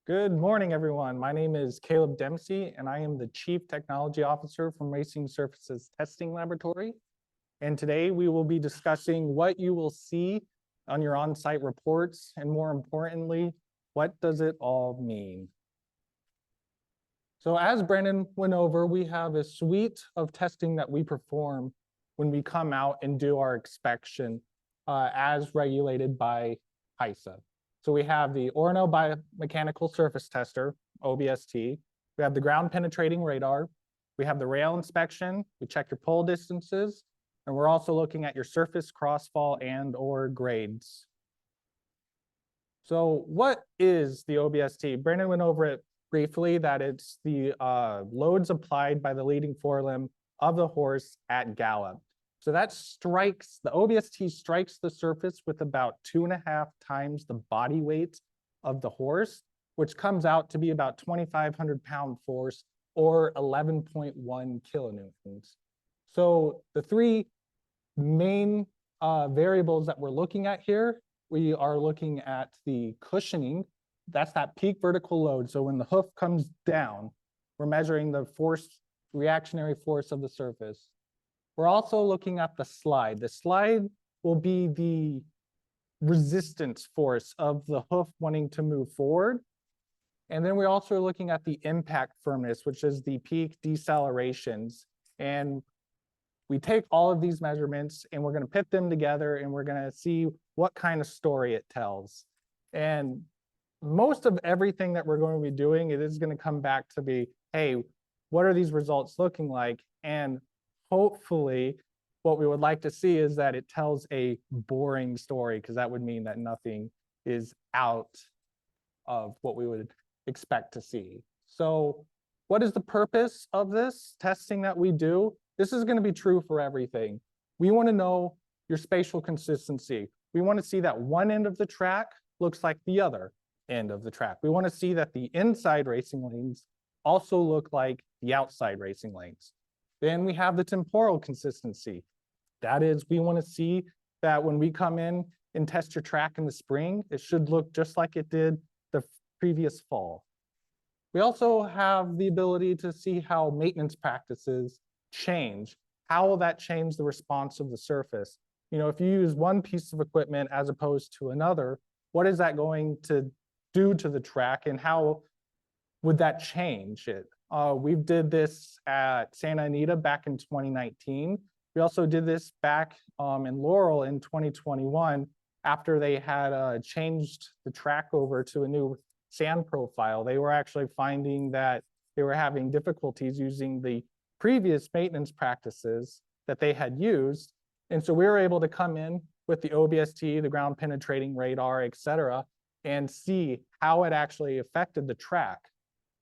Good morning, everyone. My name is Kaleb Dempsey, and I am the Chief Technology Officer from Racing Surfaces Testing Laboratory. And today we will be discussing what you will see on your on-site reports, and more importantly, what does it all mean? So as Brandon went over, we have a suite of testing that we perform when we come out and do our inspection as regulated by HISA. So we have the Orno Biomechanical Surface Tester, OBST. We have the ground penetrating radar. We have the rail inspection. We check your pole distances. And we're also looking at your surface crossfall and or grades. So what is the OBST? Brandon went over it briefly, that it's the loads applied by the leading forelimb of the horse at gallop. So that strikes, the OBST strikes the surface with about 2.5 times the body weight of the horse, which comes out to be about 2,500 pound force or 11.1 kilonewtons. So the three main variables that we're looking at here, we are looking at the cushioning. That's that peak vertical load. So when the hoof comes down, we're measuring the force, reactionary force of the surface. We're also looking at the slide. The slide will be the resistance force of the hoof wanting to move forward. And then we're also looking at the impact firmness, which is the peak decelerations. And we take all of these measurements and we're going to pit them together and we're going to see what kind of story it tells. And most of everything that we're going to be doing, it is going to come back to be, hey, what are these results looking like? And hopefully what we would like to see is that it tells a boring story, because that would mean that nothing is out of what we would expect to see. So what is the purpose of this testing that we do? This is going to be true for everything. We want to know your spatial consistency. We want to see that one end of the track looks like the other end of the track. We want to see that the inside racing lanes also look like the outside racing lanes. Then we have the temporal consistency. That is, we want to see that when we come in and test your track in the spring, it should look just like it did the previous fall. We also have the ability to see how maintenance practices change. How will that change the response of the surface? You know, if you use one piece of equipment as opposed to another, what is that going to do to the track, and how would that change it? We did this at Santa Anita back in 2019. We also did this back in Laurel in 2021 after they had changed the track over to a new sand profile. They were actually finding that they were having difficulties using the previous maintenance practices that they had used. And so we were able to come in with the OBST, the ground penetrating radar, et cetera, and see how it actually affected the track.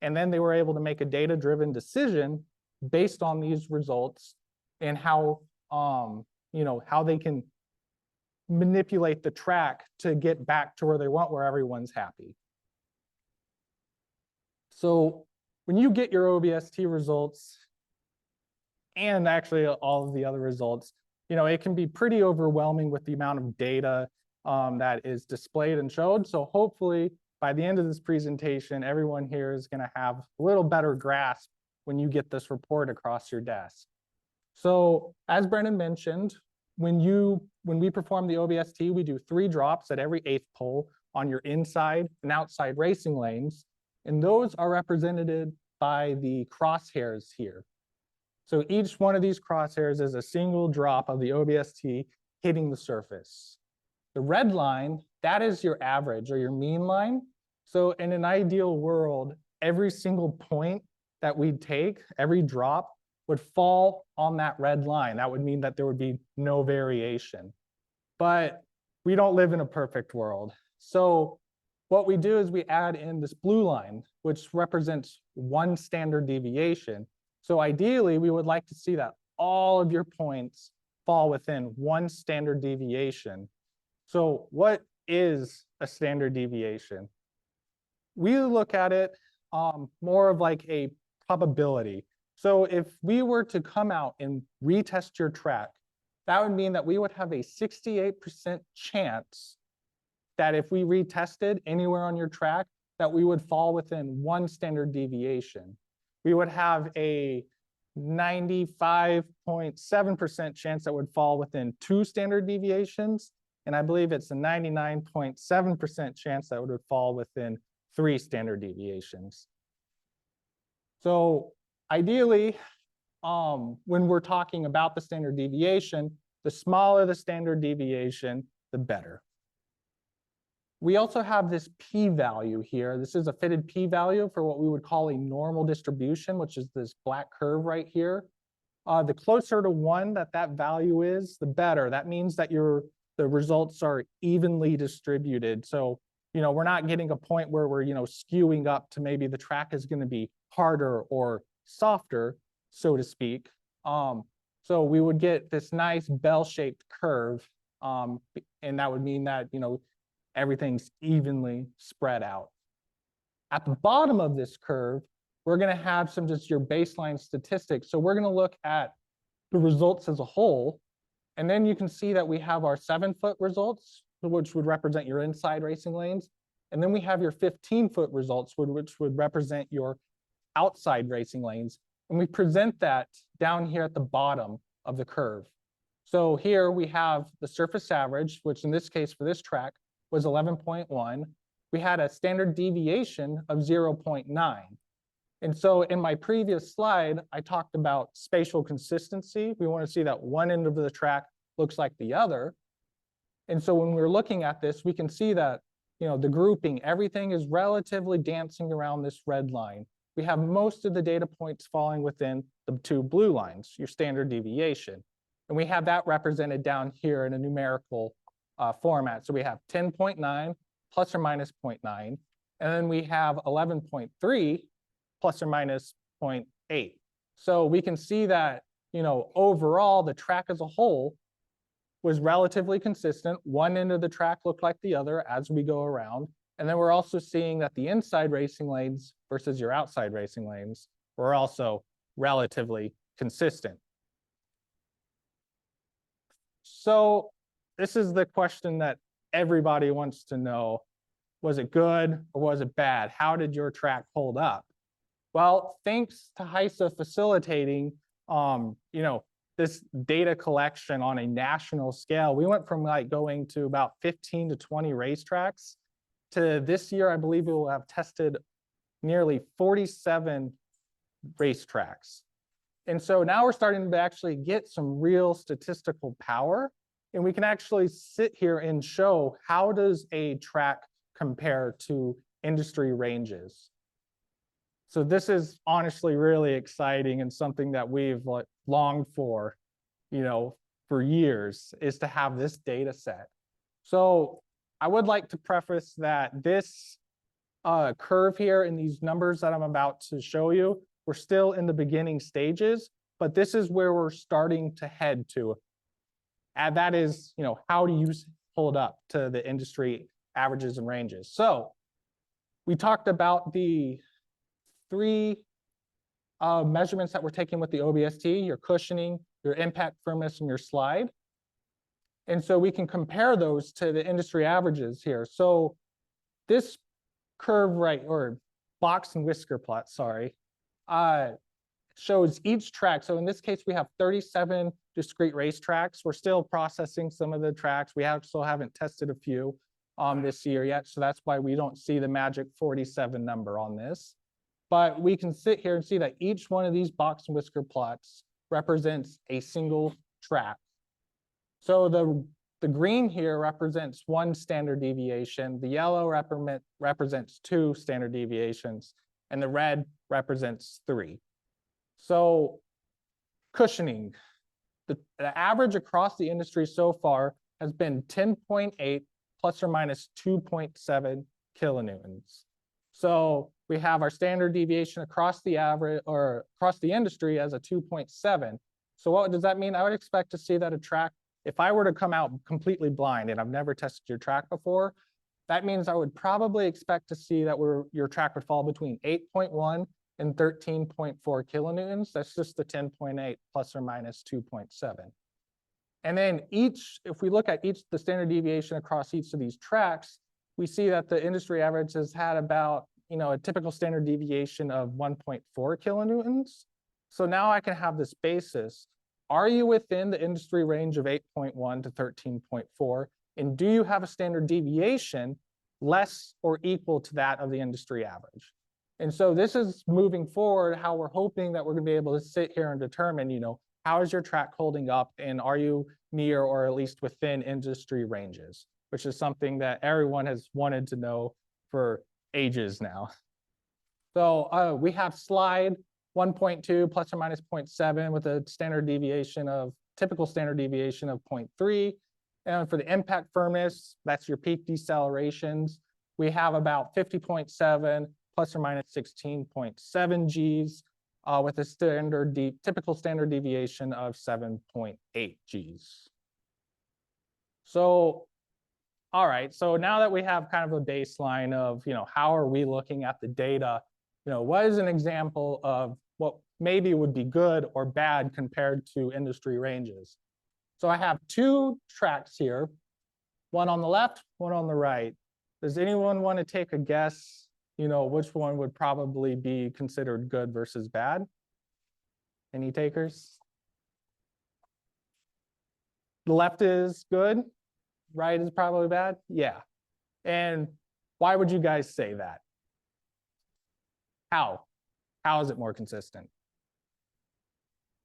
And then they were able to make a data-driven decision based on these results and how, how they can manipulate the track to get back to where they want, where everyone's happy. So when you get your OBST results, and actually all of the other results, it can be pretty overwhelming with the amount of data that is displayed and showed. So hopefully by the end of this presentation, everyone here is going to have a little better grasp when you get this report across your desk. So as Brennan mentioned, when we perform the OBST, we do 3 drops at every 8th pole on your inside and outside racing lanes. And those are represented by the crosshairs here. So each one of these crosshairs is a single drop of the OBST hitting the surface. The red line, that is your average or your mean line. So in an ideal world, every single point that we take, every drop would fall on that red line. That would mean that there would be no variation. But we don't live in a perfect world. So what we do is we add in this blue line, which represents 1 standard deviation. So ideally, we would like to see that all of your points fall within 1 standard deviation. So what is a standard deviation? We look at it more of like a probability. So if we were to come out and retest your track, that would mean that we would have a 68% chance that if we retested anywhere on your track, that we would fall within 1 standard deviation. We would have a 95.7% chance that would fall within 2 standard deviations. And I believe it's a 99.7% chance that would fall within 3 standard deviations. So ideally, when we're talking about the standard deviation, the smaller the standard deviation, the better. We also have this p-value here. This is a fitted p-value for what we would call a normal distribution, which is this black curve right here. The closer to 1 that value is, the better. That means that the results are evenly distributed. So, we're not getting a point where we're, skewing up to maybe the track is going to be harder or softer, so to speak. So we would get this nice bell-shaped curve, and that would mean that, everything's evenly spread out. At the bottom of this curve, we're going to have some just your baseline statistics. So we're going to look at the results as a whole, and then you can see that we have our 7-foot results, which would represent your inside racing lanes, and then we have your 15-foot results, which would represent your outside racing lanes, and we present that down here at the bottom of the curve. So here we have the surface average, which in this case for this track was 11.1. We had a standard deviation of 0.9. And so in my previous slide, I talked about spatial consistency. We want to see that one end of the track looks like the other. And so when we're looking at this, we can see that, the grouping, everything is relatively dancing around this red line. We have most of the data points falling within the 2 blue lines, your standard deviation. And we have that represented down here in a numerical format. So we have 10.9 plus or minus 0.9, and then we have 11.3 plus or minus 0.8. So we can see that, overall, the track as a whole was relatively consistent. One end of the track looked like the other as we go around. And then we're also seeing that the inside racing lanes versus your outside racing lanes were also relatively consistent. So this is the question that everybody wants to know. Was it good or was it bad? How did your track hold up? Well, thanks to HISA facilitating, this data collection on a national scale, we went from going to about 15 to 20 racetracks to this year, I believe we will have tested nearly 47 racetracks. And so now we're starting to actually get some real statistical power, and we can actually sit here and show how does a track compare to industry ranges. So this is honestly really exciting and something that we've longed for, for years, is to have this data set. So I would like to preface that this curve here and these numbers that I'm about to show you, we're still in the beginning stages, but this is where we're starting to head to. And that is, how do you hold up to the industry averages and ranges? So we talked about the 3 measurements that we're taking with the OBST, your cushioning, your impact firmness, and your slide. And so we can compare those to the industry averages here. So this curve or box and whisker plot, sorry, shows each track. So in this case, we have 37 discrete race tracks. We're still processing some of the tracks. We still haven't tested a few this year yet. So that's why we don't see the magic 47 number on this. But we can sit here and see that each one of these box and whisker plots represents a single track. So the green here represents 1 standard deviation. The yellow represents 2 standard deviations, and the red represents 3. So cushioning, the average across the industry so far has been 10.8 plus or minus 2.7 kilonewtons. So we have our standard deviation across the average or across the industry as a 2.7. So what does that mean? I would expect to see that a track, if I were to come out completely blind and I've never tested your track before, that means I would probably expect to see that your track would fall between 8.1 and 13.4 kilonewtons. That's just the 10.8 plus or minus 2.7. And then if we look at the standard deviation across each of these tracks, we see that the industry average has had about a typical standard deviation of 1.4 kilonewtons. So now I can have this basis. Are you within the industry range of 8.1 to 13.4? And do you have a standard deviation less or equal to that of the industry average? And so this is moving forward how we're hoping that we're going to be able to sit here and determine, how is your track holding up, and are you near or at least within industry ranges, which is something that everyone has wanted to know for ages now. So we have slide 1.2 plus or minus 0.7 with a typical standard deviation of 0.3. And for the impact firmness, that's your peak decelerations. We have about 50.7 plus or minus 16.7 Gs with a typical standard deviation of 7.8 Gs. So, all right, so now that we have kind of a baseline of, how are we looking at the data, what is an example of what maybe would be good or bad compared to industry ranges? So I have two tracks here, one on the left, one on the right. Does anyone want to take a guess, which one would probably be considered good versus bad? Any takers? The left is good, right is probably bad? Yeah. And why would you guys say that? How? How is it more consistent?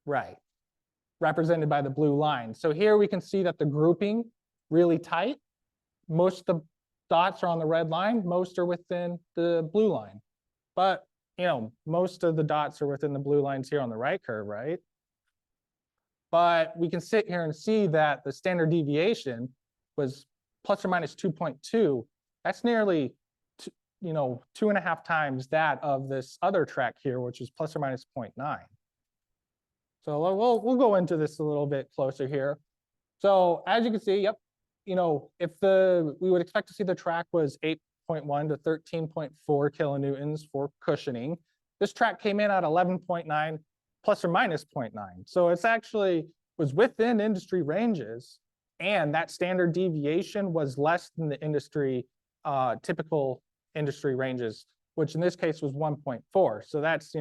Right. Represented by the blue line. So here we can see that the grouping really tight. Most of the dots are on the red line, most are within the blue line. But, most of the dots are within the blue lines here on the right curve, right? But we can sit here and see that the standard deviation was plus or minus 2.2. That's nearly, 2.5 times that of this other track here, which is plus or minus 0.9. So we'll go into this a little bit closer here. So as you can see, yep, if we would expect to see the track was 8.1 to 13.4 kilonewtons for cushioning. This track came in at 11.9 plus or minus 0.9. So it's actually was within industry ranges, and that standard deviation was less than the typical industry ranges, which in this case was 1.4. So that's,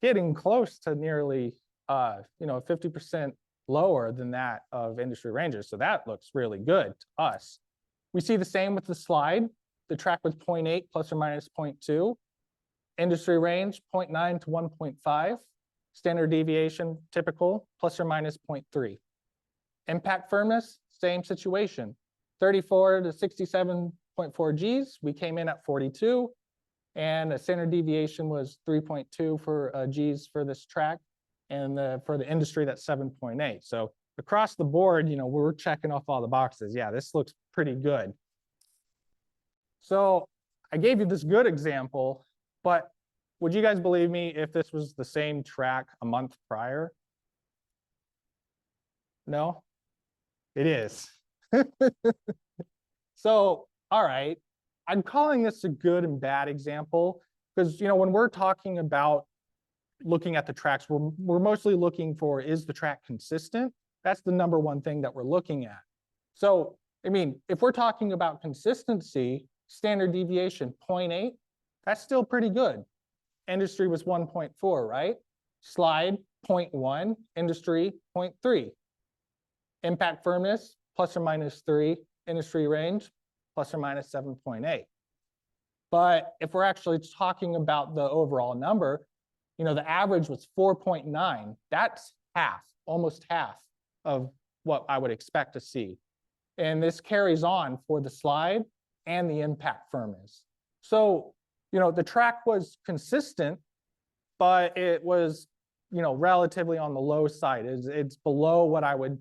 getting close to nearly 50% lower than that of industry ranges. So that looks really good to us. We see the same with the slide. The track was 0.8 plus or minus 0.2. Industry range 0.9 to 1.5. Standard deviation typical plus or minus 0.3. Impact firmness, same situation. 34 to 67.4 Gs. We came in at 42. And the standard deviation was 3.2 for Gs for this track. And for the industry, that's 7.8. So across the board, we're checking off all the boxes. Yeah, this looks pretty good. So I gave you this good example, but would you guys believe me if this was the same track a month prior? No? It is. So, all right, I'm calling this a good and bad example because, when we're talking about looking at the tracks, we're mostly looking for, is the track consistent? That's the number one thing that we're looking at. So, if we're talking about consistency, standard deviation 0.8, that's still pretty good. Industry was 1.4, right? Slide 0.1, industry 0.3. Impact firmness plus or minus 3, industry range plus or minus 7.8. But if we're actually talking about the overall number, the average was 4.9. That's half, almost half of what I would expect to see. And this carries on for the slide and the impact firmness. So, the track was consistent, but it was, relatively on the low side. It's below what I would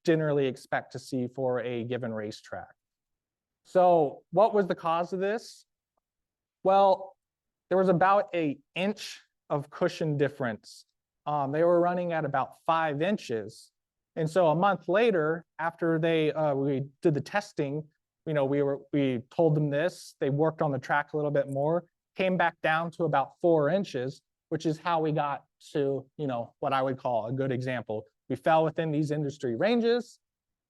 generally expect to see for a given racetrack. So what was the cause of this? Well, there was about an inch of cushion difference. They were running at about 5 inches. And so a month later, after we did the testing, we told them this, they worked on the track a little bit more, came back down to about 4 inches, which is how we got to, what I would call a good example. We fell within these industry ranges,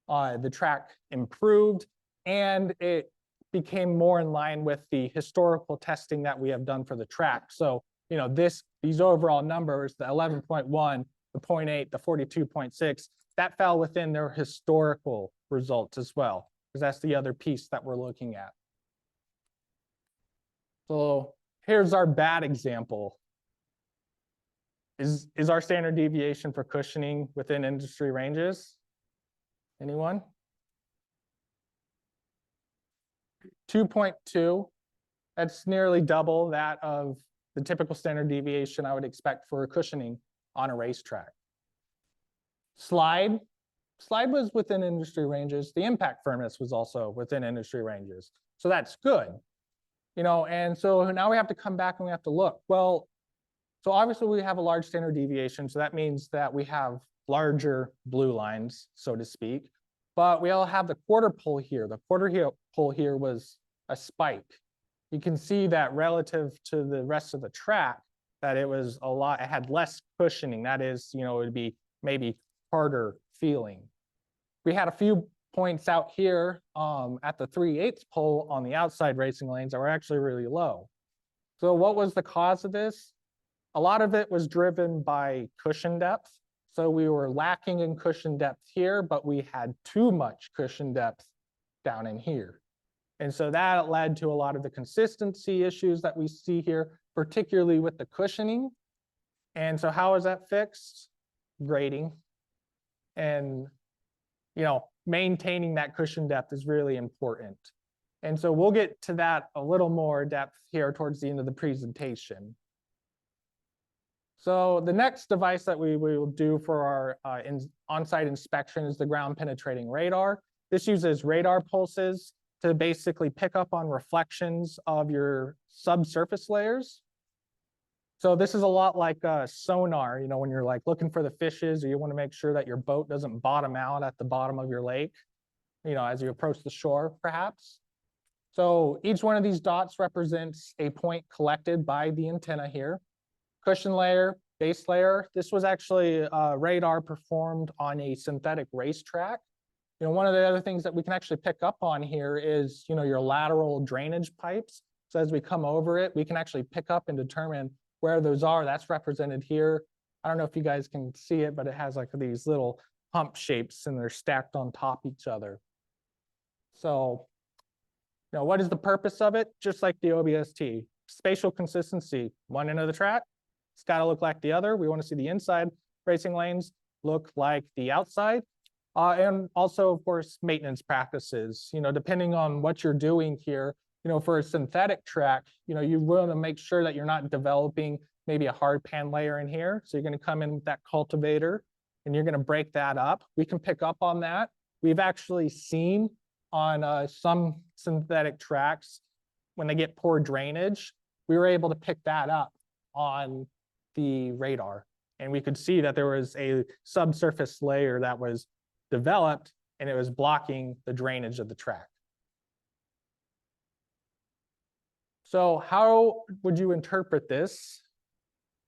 the track improved, and it became more in line with the historical testing that we have done for the track. So, you know, these overall numbers, the 11.1, the 0.8, the 42.6, that fell within their historical results as well, because that's the other piece that we're looking at. So here's our bad example. Is our standard deviation for cushioning within industry ranges? Anyone? 2.2. That's nearly double that of the typical standard deviation I would expect for cushioning on a racetrack. Slide was within industry ranges. The impact firmness was also within industry ranges. So that's good. You know, and so now we have to come back and we have to look. Well, so obviously we have a large standard deviation. So that means that we have larger blue lines, so to speak. But we all have the quarter pole here. The quarter pole here was a spike. You can see that relative to the rest of the track, that it was a lot, it had less cushioning. That is, you know, it would be maybe harder feeling. We had a few points out here at the 3/8 pole on the outside racing lanes that were actually really low. So what was the cause of this? A lot of it was driven by cushion depth. So we were lacking in cushion depth here, but we had too much cushion depth down in here. And so that led to a lot of the consistency issues that we see here, particularly with the cushioning. And so how is that fixed? Grading. And, you know, maintaining that cushion depth is really important. And so we'll get to that a little more depth here towards the end of the presentation. So the next device that we will do for our on-site inspection is the ground penetrating radar. This uses radar pulses to basically pick up on reflections of your subsurface layers. So this is a lot like a sonar, you know, when you're like looking for the fishes, or you want to make sure that your boat doesn't bottom out at the bottom of your lake, you know, as you approach the shore, perhaps. So each one of these dots represents a point collected by the antenna here. Cushion layer, base layer. This was actually radar performed on a synthetic racetrack. You know, one of the other things that we can actually pick up on here is, you know, your lateral drainage pipes. So as we come over it, we can actually pick up and determine where those are. That's represented here. I don't know if you guys can see it, but it has like these little hump shapes and they're stacked on top each other. So, you know, what is the purpose of it? Just like the OBST, spatial consistency. One end of the track, it's got to look like the other. We want to see the inside racing lanes look like the outside. And also, of course, maintenance practices. You know, depending on what you're doing here, you know, for a synthetic track, you know, you want to make sure that you're not developing maybe a hard pan layer in here. So you're going to come in with that cultivator and you're going to break that up. We can pick up on that. We've actually seen on some synthetic tracks, when they get poor drainage, we were able to pick that up on the radar. And we could see that there was a subsurface layer that was developed and it was blocking the drainage of the track. So how would you interpret this?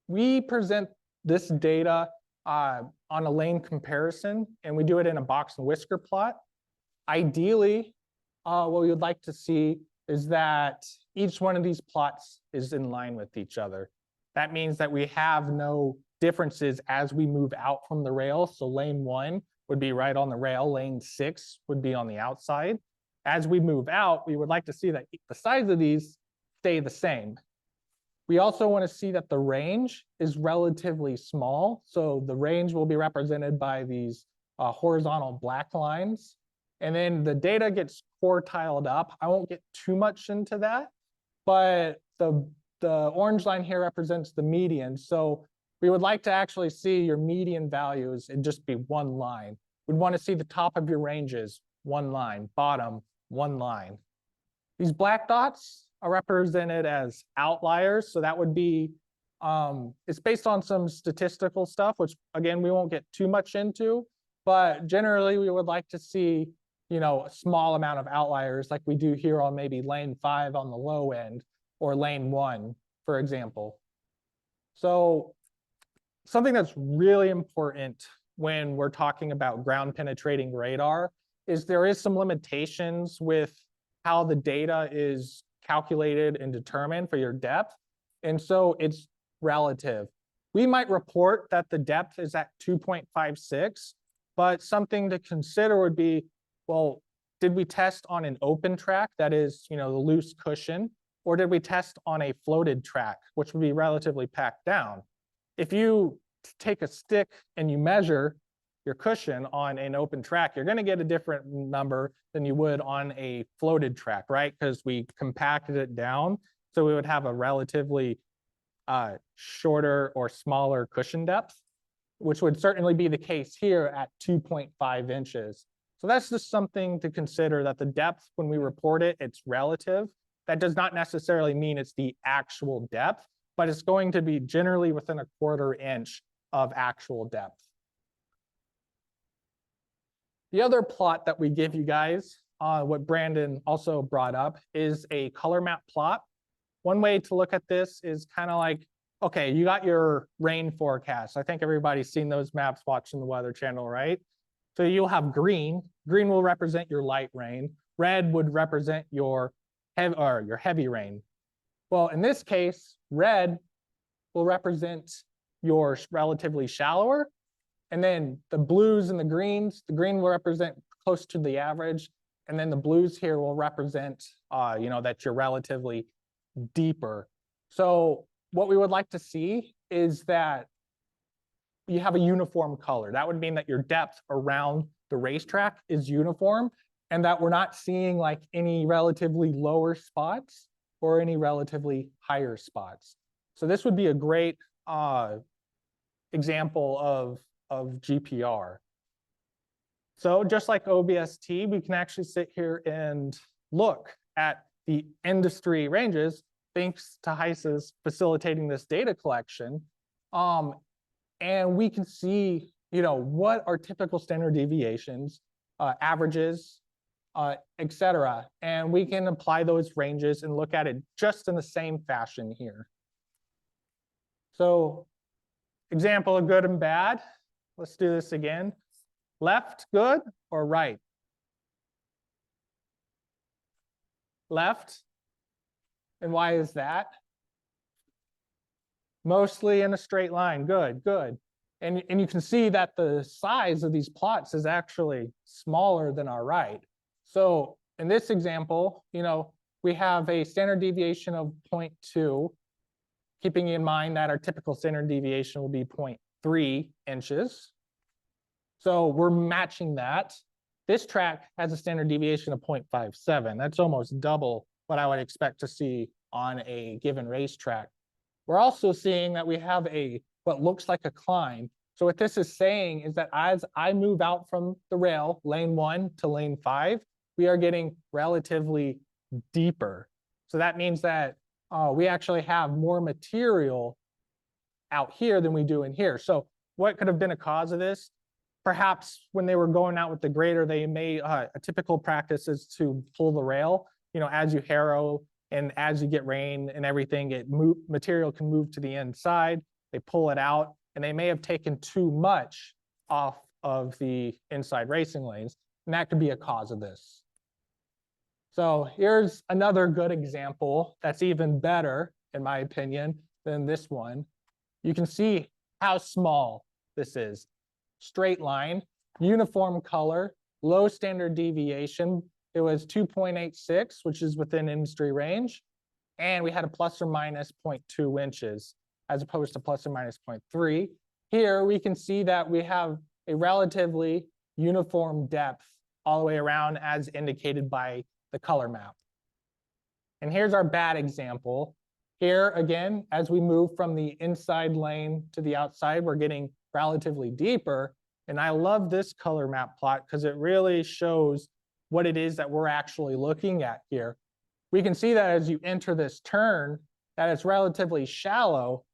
We present this data on a lane comparison, and we do it in a box and whisker plot. Ideally, what we would like to see is that each one of these plots is in line with each other. That means that we have no differences as we move out from the rail. So lane 1 would be right on the rail, lane 6 would be on the outside. As we move out, we would like to see that the size of these stay the same. We also want to see that the range is relatively small. So the range will be represented by these horizontal black lines. And then the data gets quartiled up. I won't get too much into that, but the orange line here represents the median. So we would like to actually see your median values and just be one line. We'd want to see the top of your ranges, one line, bottom, one line. These black dots are represented as outliers. So that would be, it's based on some statistical stuff, which again, we won't get too much into, but generally we would like to see, you know, a small amount of outliers like we do here on maybe lane 5 on the low end or lane 1, for example. So something that's really important when we're talking about ground penetrating radar is there is some limitations with how the data is calculated and determined for your depth. And so it's relative. We might report that the depth is at 2.56, but something to consider would be, well, did we test on an open track, that is, the loose cushion, or did we test on a floated track, which would be relatively packed down? If you take a stick and you measure your cushion on an open track, you're going to get a different number than you would on a floated track, right? Because we compacted it down, so we would have a relatively shorter or smaller cushion depth, which would certainly be the case here at 2.5 inches. So that's just something to consider, that the depth, when we report it, it's relative. That does not necessarily mean it's the actual depth, but it's going to be generally within a 1/4 inch of actual depth. The other plot that we give you guys, what Brandon also brought up, is a color map plot. One way to look at this is kind of like, okay, you got your rain forecast. I think everybody's seen those maps watching the Weather Channel, right? So you'll have green. Green will represent your light rain. Red would represent your heavy rain. Well, in this case, red will represent your relatively shallower. And then the blues and the green will represent close to the average. And then the blues here will represent, that you're relatively deeper. So what we would like to see is that you have a uniform color. That would mean that your depth around the racetrack is uniform, and that we're not seeing like any relatively lower spots or any relatively higher spots. So this would be a great example of GPR. So just like OBST, we can actually sit here and look at the industry ranges, thanks to HISA's facilitating this data collection. And we can see, what are typical standard deviations, averages, et cetera. And we can apply those ranges and look at it just in the same fashion here. So example of good and bad. Let's do this again. Left, good, or right? Left. And why is that? Mostly in a straight line. Good, good. And you can see that the size of these plots is actually smaller than our right. So in this example, we have a standard deviation of 0.2, keeping in mind that our typical standard deviation will be 0.3 inches. So we're matching that. This track has a standard deviation of 0.57. That's almost double what I would expect to see on a given racetrack. We're also seeing that we have what looks like a climb. So what this is saying is that as I move out from the rail, lane 1 to lane 5, we are getting relatively deeper. So that means that we actually have more material out here than we do in here. So what could have been a cause of this? Perhaps when they were going out with the grader, they may, a typical practice is to pull the rail, as you harrow and as you get rain and everything, material can move to the inside. They pull it out, and they may have taken too much off of the inside racing lanes, and that could be a cause of this. So here's another good example that's even better, in my opinion, than this one. You can see how small this is. Straight line, uniform color, low standard deviation. It was 2.86, which is within industry range. And we had a plus or minus 0.2 inches, as opposed to plus or minus 0.3. Here we can see that we have a relatively uniform depth all the way around, as indicated by the color map. And here's our bad example. Here again, as we move from the inside lane to the outside, we're getting relatively deeper. And I love this color map plot because it really shows what it is that we're actually looking at here. We can see that as you enter this turn, that it's relatively shallow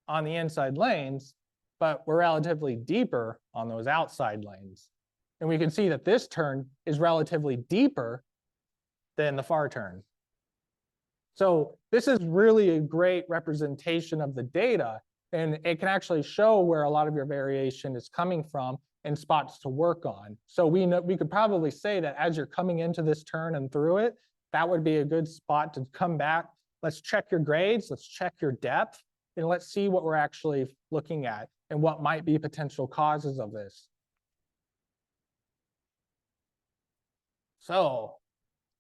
on the inside lanes, but we're relatively deeper on those outside lanes. And we can see that this turn is relatively deeper than the far turn. So this is really a great representation of the data, and it can actually show where a lot of your variation is coming from and spots to work on. So we could probably say that as you're coming into this turn and through it, that would be a good spot to come back. Let's check your grades, let's check your depth, and let's see what we're actually looking at and what might be potential causes of this. So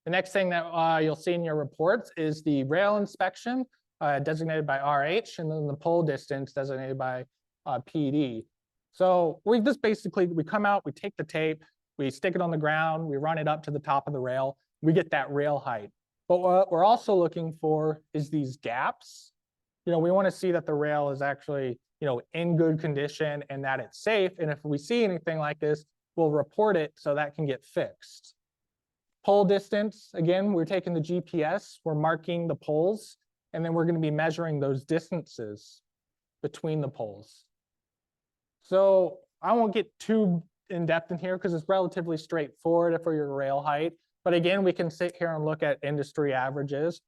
the next thing that you'll see in your reports is the rail inspection designated by RH, and then the pole distance designated by PD. So we come out, we take the tape, we stick it on the ground, we run it up to the top of the rail, we get that rail height. But what we're also looking for is these gaps. We want to see that the rail is actually, in good condition and that it's safe. And if we see anything like this, we'll report it so that can get fixed. Pole distance, again, we're taking the GPS, we're marking the poles, and then we're going to be measuring those distances between the poles. So I won't get too in depth in here because it's relatively straightforward for your rail height. But again, we can sit here and look at industry averages.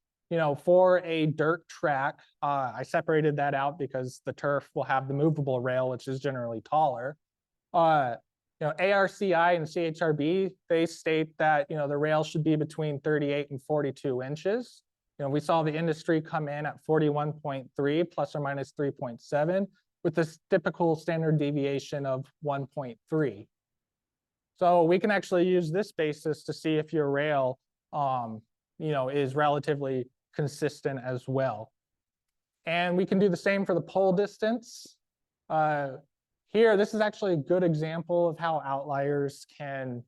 For a dirt track, I separated that out because the turf will have the movable rail, which is generally taller. ARCI and CHRB, they state that, the rail should be between 38 and 42 inches. We saw the industry come in at 41.3 plus or minus 3.7 with this typical standard deviation of 1.3. So we can actually use this basis to see if your rail, is relatively consistent as well. And we can do the same for the pole distance. Here, this is actually a good example of how outliers can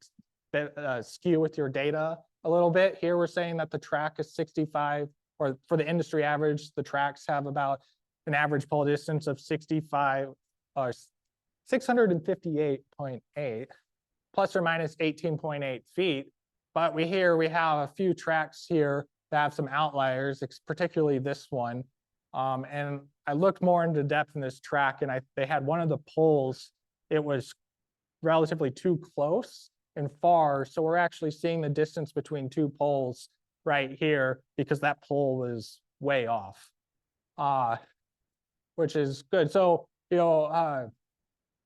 skew with your data a little bit. Here, we're saying that the track is 65, or for the industry average, the tracks have about an average pole distance of 65 or 658.8 plus or minus 18.8 feet. But we have a few tracks here that have some outliers, particularly this one. And I looked more into depth in this track, and they had one of the poles, it was relatively too close and far. So we're actually seeing the distance between two poles right here because that pole was way off, which is good. So,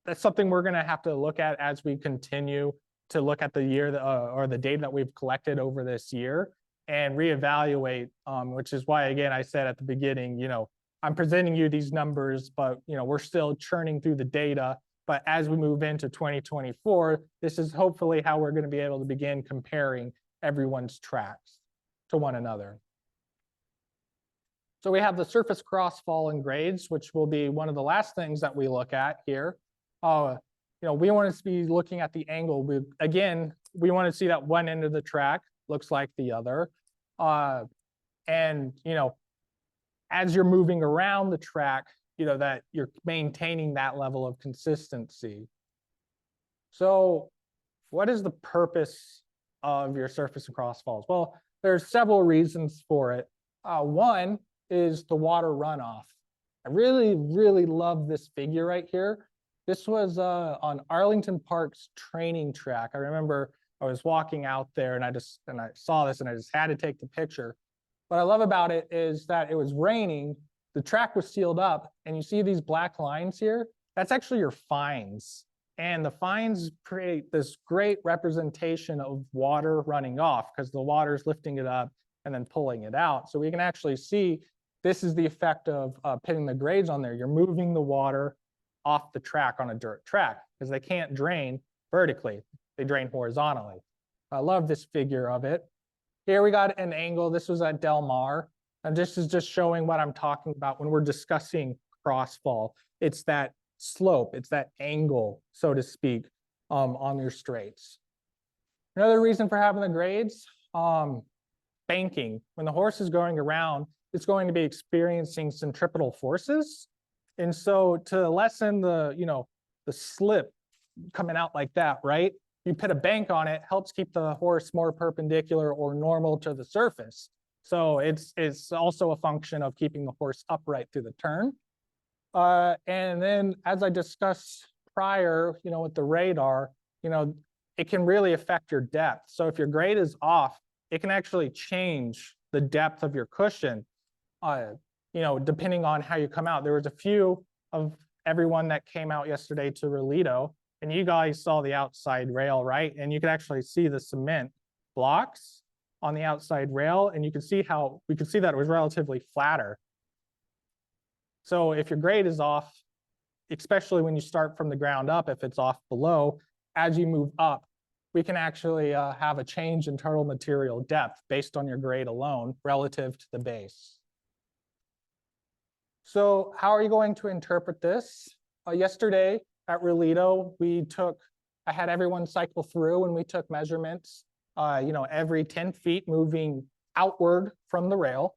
that's something we're going to have to look at as we continue to look at the year or the data that we've collected over this year and reevaluate, which is why, again, I said at the beginning, I'm presenting you these numbers, but, we're still churning through the data. But as we move into 2024, this is hopefully how we're going to be able to begin comparing everyone's tracks to one another. So we have the surface crossfall and grades, which will be one of the last things that we look at here. We want to be looking at the angle. We want to see that one end of the track looks like the other. As you're moving around the track, that you're maintaining that level of consistency. So what is the purpose of your surface and crossfalls? Well, there's several reasons for it. One is the water runoff. I really, really love this figure right here. This was on Arlington Park's training track. I remember I was walking out there and I saw this and I just had to take the picture. What I love about it is that it was raining, the track was sealed up, and you see these black lines here? That's actually your fines. And the fines create this great representation of water running off because the water is lifting it up and then pulling it out. So we can actually see this is the effect of putting the grades on there. You're moving the water off the track on a dirt track because they can't drain vertically. They drain horizontally. I love this figure of it. Here we got an angle. This was at Del Mar. And this is just showing what I'm talking about when we're discussing crossfall. It's that slope, it's that angle, so to speak, on your straights. Another reason for having the grades, banking. When the horse is going around, it's going to be experiencing centripetal forces. And so to lessen the slip coming out like that, right? You put a bank on it, helps keep the horse more perpendicular or normal to the surface. So it's also a function of keeping the horse upright through the turn. And then as I discussed prior, with the radar, it can really affect your depth. So if your grade is off, it can actually change the depth of your cushion, depending on how you come out. There was a few of everyone that came out yesterday to Relito, and you guys saw the outside rail, right? And you could actually see the cement blocks. on the outside rail, and you can see how we could see that it was relatively flatter. So if your grade is off, especially when you start from the ground up, if it's off below, as you move up, we can actually have a change in turtle material depth based on your grade alone relative to the base. So how are you going to interpret this? Yesterday at Relito, I had everyone cycle through and we took measurements, every 10 feet moving outward from the rail.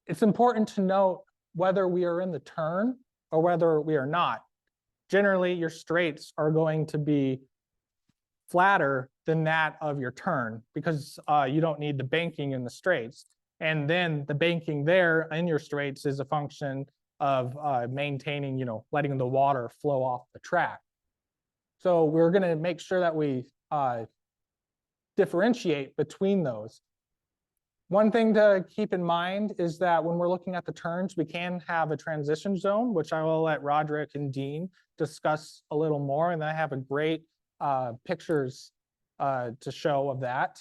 It's important to note whether we are in the turn or whether we are not. Generally, your straights are going to be flatter than that of your turn because you don't need the banking in the straights. And then the banking there in your straights is a function of maintaining, letting the water flow off the track. So we're going to make sure that we differentiate between those. One thing to keep in mind is that when we're looking at the turns, we can have a transition zone, which I will let Roderick and Dean discuss a little more. And I have a great pictures to show of that.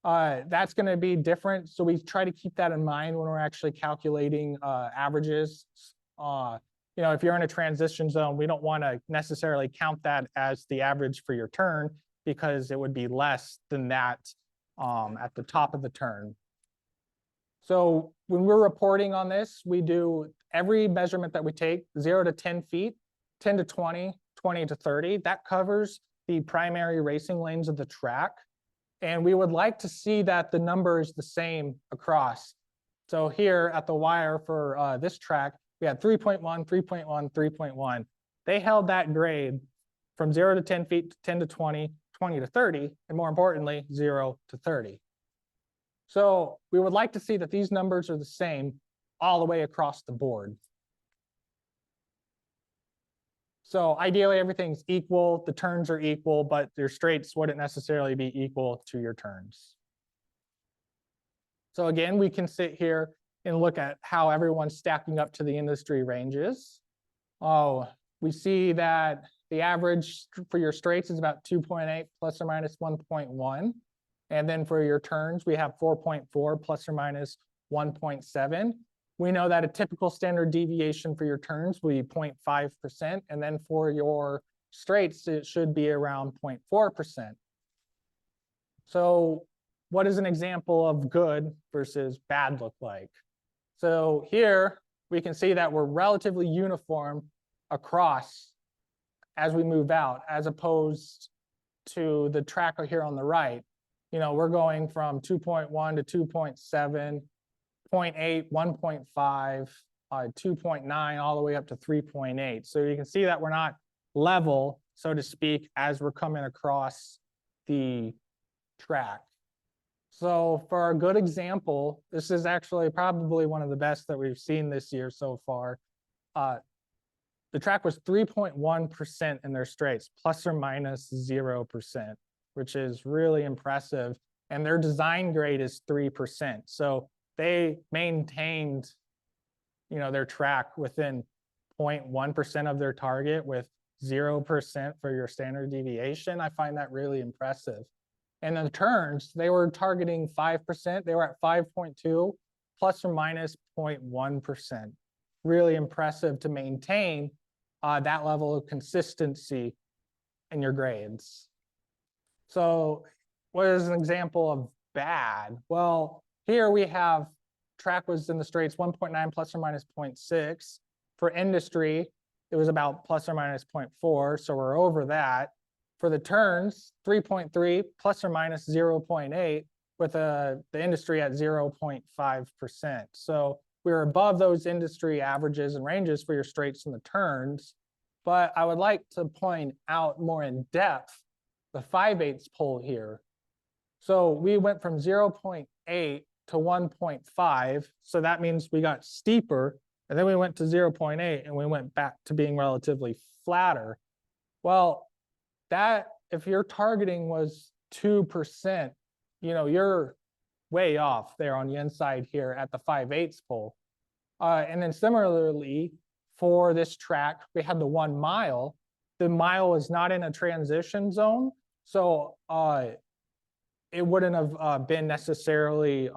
That's going to be different. So we try to keep that in mind when we're actually calculating averages. If you're in a transition zone, we don't want to necessarily count that as the average for your turn because it would be less than that at the top of the turn. So when we're reporting on this, we do every measurement that we take, 0 to 10 feet, 10 to 20, 20 to 30. That covers the primary racing lanes of the track. And we would like to see that the number is the same across. So here at the wire for this track, we had 3.1, 3.1, 3.1. They held that grade from 0 to 10 feet, to 10 to 20, 20 to 30, and more importantly, 0 to 30. So we would like to see that these numbers are the same all the way across the board. So ideally, everything's equal, the turns are equal, but your straights wouldn't necessarily be equal to your turns. So again, we can sit here and look at how everyone's stacking up to the industry ranges. We see that the average for your straights is about 2.8 plus or minus 1.1. And then for your turns, we have 4.4 plus or minus 1.7. We know that a typical standard deviation for your turns will be 0.5%. And then for your straights, it should be around 0.4%. So what does an example of good versus bad look like? So here we can see that we're relatively uniform across as we move out, as opposed to the track here on the right. We're going from 2.1 to 2.7, 0.8, 1.5, 2.9, all the way up to 3.8. So you can see that we're not level, so to speak, as we're coming across the track. So for a good example, this is actually probably one of the best that we've seen this year so far. The track was 3.1% in their straights, plus or minus 0%, which is really impressive. And their design grade is 3%. So they maintained, their track within 0.1% of their target with 0% for your standard deviation. I find that really impressive. And the turns, they were targeting 5%. They were at 5.2 plus or minus 0.1%. Really impressive to maintain that level of consistency in your grades. So what is an example of bad? Well, here we have track was in the straights 1.9 plus or minus 0.6. For industry, it was about plus or minus 0.4, so we're over that. For the turns, 3.3 plus or minus 0.8, with the industry at 0.5%. So we're above those industry averages and ranges for your straights and the turns. But I would like to point out more in depth the 5/8 pole here. So we went from 0.8 to 1.5. So that means we got steeper. And then we went to 0.8 and we went back to being relatively flatter. Well, that if your targeting was 2%, you're way off there on the inside here at the 5/8 pole. And then similarly, for this track, we had the 1 mile. The mile is not in a transition zone. So it wouldn't have been necessarily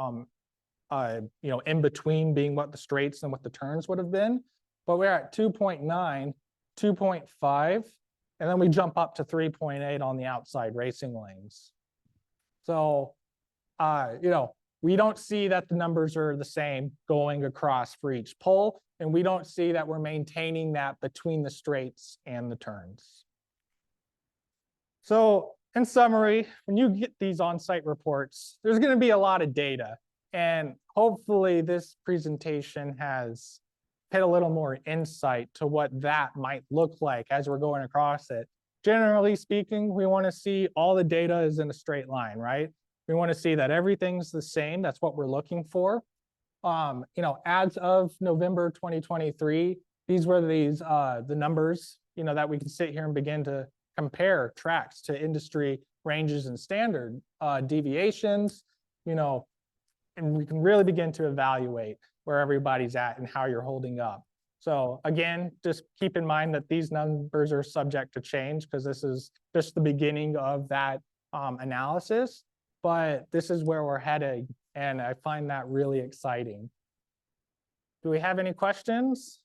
in between being what the straights and what the turns would have been. But we're at 2.9, 2.5, and then we jump up to 3.8 on the outside racing lanes. So, we don't see that the numbers are the same going across for each pole, and we don't see that we're maintaining that between the straights and the turns. So in summary, when you get these on-site reports, there's going to be a lot of data, and hopefully this presentation has hit a little more insight to what that might look like as we're going across it. Generally speaking, we want to see all the data is in a straight line, right? We want to see that everything's the same. That's what we're looking for. As of November 2023, these were the numbers, that we can sit here and begin to compare tracks to industry ranges and standard deviations, and we can really begin to evaluate where everybody's at and how you're holding up. So again, just keep in mind that these numbers are subject to change because this is just the beginning of that analysis, but this is where we're headed, and I find that really exciting. Do we have any questions?